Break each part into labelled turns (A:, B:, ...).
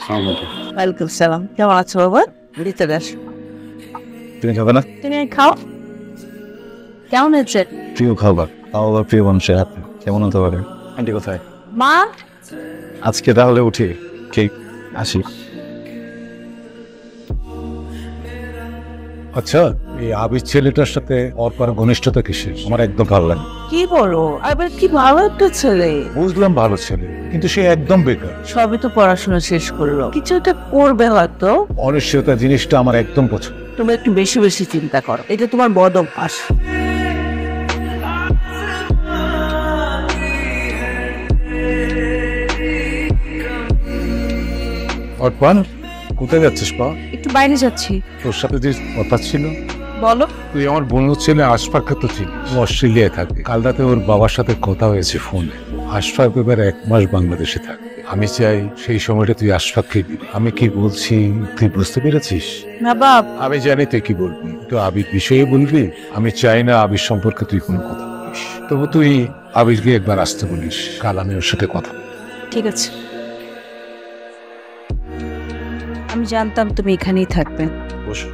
A: ওয়ালাইকুম সালাম। কেমন আছো বাবা? ভিতরে আসো।
B: তুমি খাবে না?
A: তুমি খাও। কেমন হয়েছে?
B: প্রিয় খাবার, তাও আবার প্রিয় মানুষের হাতে, কেমন হতে পারে? আন্টি কোথায়?
A: মা
B: আজকে তাহলে উঠি, ঠিক আসি।
C: আচ্ছা, এই আবির ছেলেটার সাথে অর্পার ঘনিষ্ঠতা কিসের? আমার একদম ভালো লাগে।
A: কি বলো? আবার কি ভালো একটা ছেলে।
C: বুঝলাম ভালো ছেলে, কিন্তু সে একদম বেকার।
A: সবই তো পড়াশোনা শেষ করলো, কিছু একটা করবে হয়তো।
C: অনিশ্চয়তা জিনিসটা আমার একদম পছন্দ।
A: তুমি একটু বেশি বেশি চিন্তা করো, এটা তোমার বদ অভ্যাস।
C: অর্পান, কোথায় যাচ্ছিস পা?
A: একটু বাইরে যাচ্ছি।
C: তোর সাথে যে কথা ছিল,
A: বলো।
C: তুই আমার বন্ধু ছেলে আশফাককে তো চিনিস, ও অস্ট্রেলিয়ায় থাকে। কাল রাতে ওর বাবার সাথে কথা হয়েছে ফোনে। আশফাক এবার 1 মাস বাংলাদেশে থাকে। আমি চাই সেই সময়টা তুই আশফাককে দিবি। আমি কি বলছি তুই বুঝতে পেরেছিস?
A: না বাপ।
C: আমি জানি তুই কি বলবি, তো আবির বিষয়ে বলবি। আমি চাই না আবির সম্পর্কে তুই কোনো কথা বলিস। তবু তুই আবিরকে একবার আসতে বলিস, কাল আমি ওর সাথে কথা বলবো।
A: ঠিক আছে। আমি জানতাম তুমি এখানেই থাকবে।
B: বসো।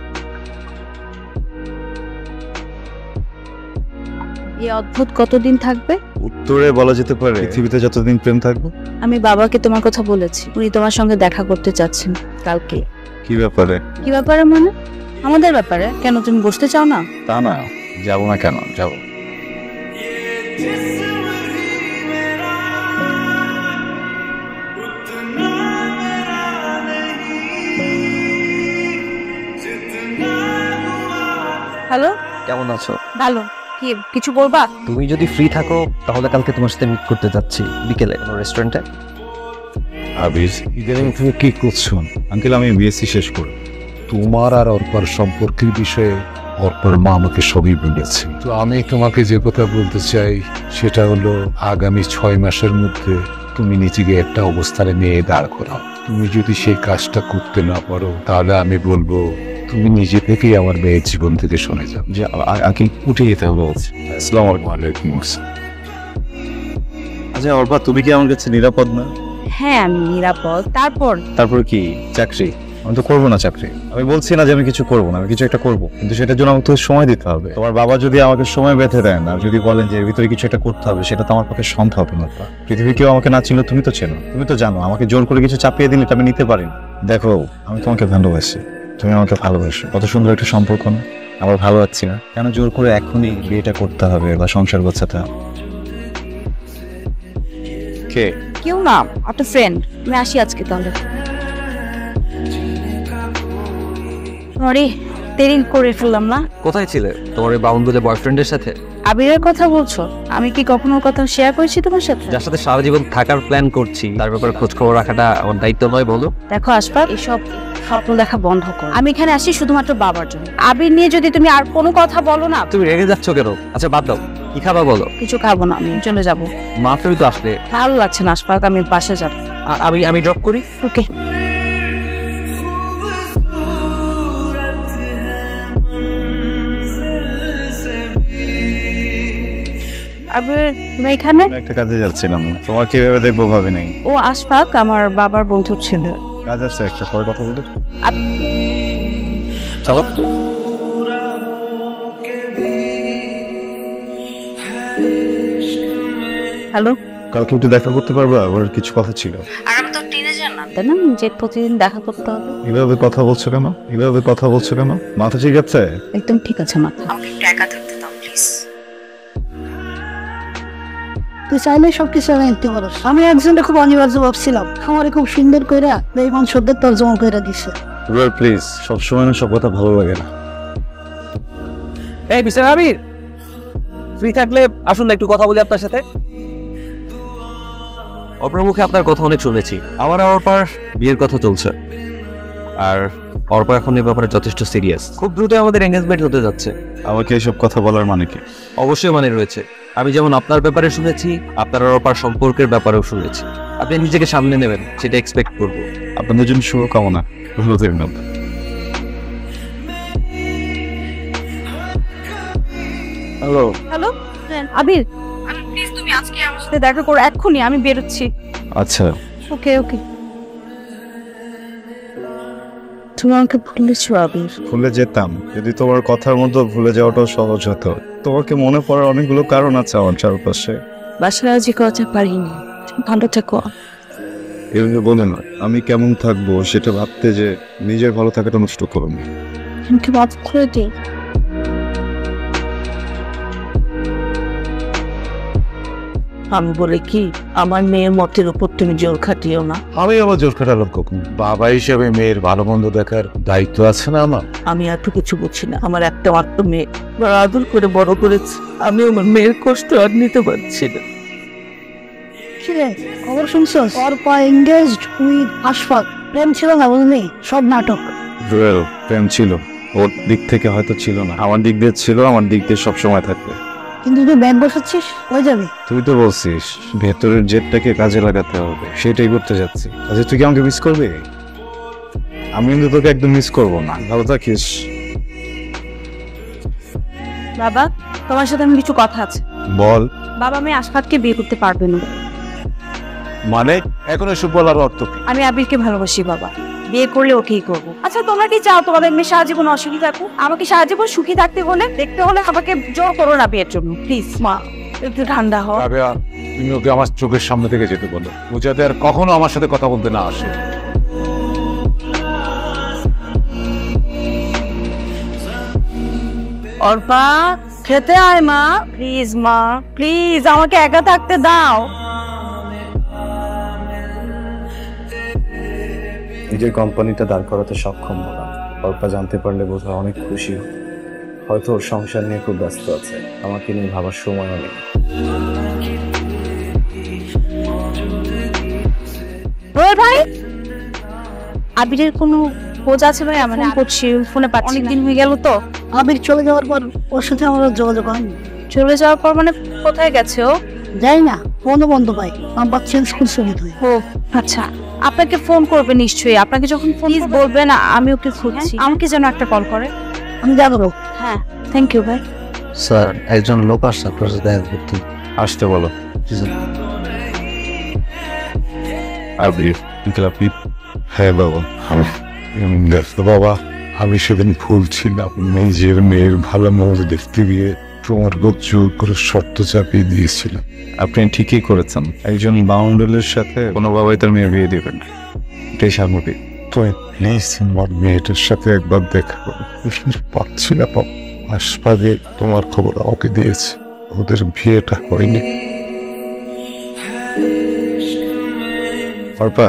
A: এই অদ্ভুত কতদিন থাকবে?
B: উত্তরে বলা যেতে পারে পৃথিবীতে যতদিন প্রেম থাকবে।
A: আমি বাবাকে তোমার কথা বলেছি, উনি তোমার সঙ্গে দেখা করতে চাচ্ছেন কালকে।
B: কি ব্যাপারে?
A: কি ব্যাপারে মানে? আমাদের ব্যাপারে। কেন, তুমি বসতে চাও না?
B: তা না, যাবো না কেন, যাবো।
A: হ্যালো।
D: কেমন আছো?
A: ভালো। কি কিছু বলবা?
D: তুমি যদি ফ্রি থাকো তাহলে কালকে তোমার সাথে মিট করতে যাচ্ছি বিকেলে কোনো রেস্টুরেন্টে।
C: আবির, ইদানিং তুমি কি করছো?
B: আঙ্কেল, আমি বিএসসি শেষ করি।
C: তোমার আর অর্পার সম্পর্কের বিষয়ে অর্পার মা আমাকে সবই বলেছে। তো আমি তোমাকে যে কথা বলতে চাই সেটা হলো, আগামী 6 মাসের মধ্যে তুমি নিজেকে একটা অবস্থানে নিয়ে দাঁড় করাও। তুমি যদি সেই কাজটা করতে না পারো তাহলে আমি বলবো তুমি নিজে থেকেই আমার মেয়ের জীবন থেকে সরে যাও।
B: যে আঙ্কেল উঠে যেতে হবে বলছি। আসসালামু আলাইকুম।
C: ওয়ালাইকুম আসসালাম।
B: আচ্ছা অর্পা, তুমি কি আমার কাছে নিরাপদ না?
A: হ্যাঁ আমি নিরাপদ।
B: তারপর কি চাকরি? আমি তো করবো না চাকরি। আমি বলছি না যে আমি কিছু করবো না, আমি কিছু একটা করবো, কিন্তু সেটার জন্য আমাকে তো সময় দিতে হবে। তোমার বাবা যদি আমাকে সময় বেঁধে দেন আর যদি বলেন যে এর ভিতরে কিছু একটা করতে হবে, সেটা তো আমার পক্ষে সম্ভব না। পৃথিবী কেউ আমাকে না ছিল, তুমি তো চেনো, তুমি তো জানো আমাকে জোর করে কিছু চাপিয়ে দিলে এটা আমি নিতে পারি না। দেখো, আমি তোমাকে ভালোবাসি, তুমি আমাকে ভালোবাসো। কত সুন্দর একটা সম্পর্ক না? আমার ভালো লাগছে না, কেন জোর করে এখনই বিয়েটা করতে হবে বা সংসার গোছাতে হবে? কে?
A: কেউ না, একটা ফ্রেন্ড। আমি আসি আজকে তাহলে। সরি, দেরি করে ফেললাম না।
D: কোথায় ছিলে? তোমার এই বাউন্ডুলে বয়ফ্রেন্ডের সাথে?
A: আবিরের কথা বলছো? আমি কি কখনো কথা শেয়ার করেছি তোমার সাথে?
D: যার সাথে সারা জীবন থাকার প্ল্যান করছি তার ব্যাপারে খোঁজ খবর রাখাটা আমার দায়িত্ব নয় বলো?
A: দেখো আশফাক, এসব স্বপ্ন দেখা বন্ধ করো। আমি এখানে আসি শুধুমাত্র বাবার জন্য। আবির নিয়ে যদি তুমি আর কোনো কথা বলো না।
D: তুমি রেগে যাচ্ছ কেন? আচ্ছা বাদ দাও, কি খাবা বলো?
A: কিছু খাবো না, আমি চলে যাবো।
D: মাত্রই তো আসলে।
A: ভালো লাগছে না আশফাক, আমি বাসা যাবো।
D: আমি ড্রপ করি।
A: ওকে। আবির, তুমি এখানে?
B: একটা কাজে যাচ্ছিলাম, তোমার কিভাবে দেখবো ভাবে নাই।
A: ও আশফাক আমার বাবার বন্ধু ছিল।
B: কাজ আছে একটা, পরে কথা বলতে।
D: চলো।
A: হ্যালো।
B: কালকে একটু দেখা করতে পারবা? আবার কিছু কথা ছিল।
A: আর আমি তো টিনেজার না, তাই না যে প্রতিদিন দেখা করতে হবে?
B: এভাবে কথা বলছো কেন? এভাবে কথা বলছো কেন? মাথা ঠিক আছে?
A: একদম ঠিক আছে মাথা। আমাকে একটু একা থাকতে দাও প্লিজ।
E: তুই চাইলে সবকিছু আনতে পারস। আমি একজনটা খুব অনিবার্য ভাবছিলাম, আমারে খুব সুন্দর কইরা বেঈমান শব্দের তর্জমা কইরা দিছে।
B: প্লিজ, সবসময় না সব কথা ভালো লাগে না।
D: এই মিস্টার আবির, ফ্রি থাকলে আসুন না একটু কথা বলি আপনার সাথে। অপর মুখে আপনার কথা অনেক শুনেছি। আমার আর অর্পার বিয়ের কথা চলছে, আর অর্পা এখন এই ব্যাপারে যথেষ্ট সিরিয়াস। খুব দ্রুত আমাদের এঙ্গেজমেন্ট হতে যাচ্ছে।
B: আমাকে এসব কথা বলার মানে কি?
D: অবশ্যই মানে রয়েছে। আমি যেমন আপনার ব্যাপারে শুনেছি, আপনার আর অর্পার সম্পর্কের ব্যাপারেও শুনেছি। আপনি নিজেকে সামনে নেবেন সেটা এক্সপেক্ট করবো।
B: আপনাদের জন্য শুভকামনা। ভালো থাকবেন। হ্যালো।
A: হ্যালো আবির, প্লিজ তুমি আজকে আমার সাথে দেখা করো এক্ষুনি, আমি বেরোচ্ছি।
B: আচ্ছা।
A: ওকে ওকে। তুমি আমাকে ভুলেছো আবির।
B: ভুলে যেতাম যদি তোমার কথার মধ্যে ভুলে যাওয়াটাও সহজ হতো। তোমাকে মনে পড়ার অনেকগুলো কারণ আছে আমার চারপাশে।
A: বাসায় রাজি করাতে পারিনি। তুমি ভালো থেকো।
B: এভাবে বলে নয়, আমি কেমন থাকবো সেটা ভাবতে যে নিজের ভালো থাকাটা নষ্ট করুন।
A: আমাকে মাফ করে দিই।
F: আমি বলে কি আমার মেয়ের মতের উপর তুমি জোর খাটিও না।
C: আমি আবার জোর খাটালাম কখন? বাবা হিসেবে মেয়ের ভালো মন্দ দেখার দায়িত্ব আছে না আমার?
F: আমি আর তো কিছু বুঝি না। আমার একটা মাত্র মেয়ে, বড় আদর করে বড় করেছে। আমি আমার মেয়ের কষ্ট আর নিতে পারছি না।
E: কিরে খবর শুনছস? Arpa engaged with Ashfaq. প্রেম ছিল না বুঝলি, সব নাটক।
B: জুয়েল, প্রেম ছিল, ওর দিক থেকে হয়তো ছিল না, আমার দিক দিয়ে ছিল, আমার দিক দিয়ে সবসময় থাকবে।
E: কিন্তু তুই ব্যাগ বসাচ্ছিস, কই যাবি?
B: তুই তো বলছিস ভেতরের জেটটাকে কাজে লাগাতে হবে, সেটাই করতে যাচ্ছি। আচ্ছা তুই কি আমাকে মিস করবি? আমি কিন্তু তোকে একদম মিস করবো না। ভালো থাকিস।
A: বাবা, তোমার সাথে আমি কিছু কথা আছে।
B: বল।
A: বাবা, আমি আশফাককে বিয়ে করতে পারবে না।
C: মানে এখন এসব বলার অর্থ কি?
A: আমি আবিরকে ভালোবাসি বাবা। বিয়ে করলে ওকেই করব। আচ্ছা তোমরা কি চাও তোমাদের মেয়ে সারা জীবন অসুখী থাকুক? আমাকে সারা জীবন সুখী থাকতে হলে দেখতে হলে আমাকে জোর করো না বিয়ের জন্য। প্লিজ মা, একটু ঠান্ডা হও।
C: রাবেয়া, তুমি ওকে আমার চোখের সামনে থেকে যেতে বলো, ও যাতে আর কখনো আমার সাথে কথা বলতে না আসে।
A: অর্পা, খেতে আয় মা। প্লিজ মা, প্লিজ আমাকে একা থাকতে দাও।
B: নিজের কোম্পানিটা দাঁড় করাতে সক্ষম হলাম। অল্পা জানতে পারলে বোধহয় অনেক খুশি হতো। হয়তো ওর সংসার নিয়ে খুব ব্যস্ত আছে, আমাকে নিয়ে ভাবার সময়ও নেই।
A: ওই ভাই, আবিরের কোনো খোঁজ আছে ভাই? মানে করছি, ফোনে পাচ্ছি না। অনেকদিন হয়ে গেল তো।
E: আবির চলে যাওয়ার পর ওর সাথে আমার আর যোগাযোগ হয়নি।
A: চলে যাওয়ার পর মানে কোথায় গেছে ও?
E: যাই না, ফোনও বন্ধ পাই। নাম্বার চেঞ্জ করছে বোধহয়।
A: ও আচ্ছা, আপনাকে ফোন করবে নিশ্চয়ই। আপনাকে যখন ফোন বলবেন আমি ওকে খুঁজছি, আমাকে যেন একটা কল করে।
E: আমি যাবো।
A: হ্যাঁ, থ্যাংক ইউ ভাই।
G: স্যার, একজন লোক আসছে আপনার সাথে দেখা করতে।
B: আসতে বলো।
C: আবির, আপনি? হ্যাঁ বাবা, আমি ব্যস্ত বাবা। আমি সেদিন ভুল ছিলাম, নিজের মেয়ের ভালো মন্দ দেখতে গিয়ে তোমার বুক জোর করে শর্ত চাপিয়ে দিয়েছিলাম।
B: আপনি ঠিকই করেছেন। একজন বাউন্ডারের সাথে কোনো বাবাই তার মেয়ে বিয়ে দেবেন না, এটাই স্বাভাবিক।
C: তুমি প্লিজ আমার মেয়েটার সাথে একবার দেখা করো। পাচ্ছি না বাবা। হাসপাতালে তোমার খবর আমাকে দিয়েছে, ওদের বিয়েটা হয়নি।
B: অর্পা,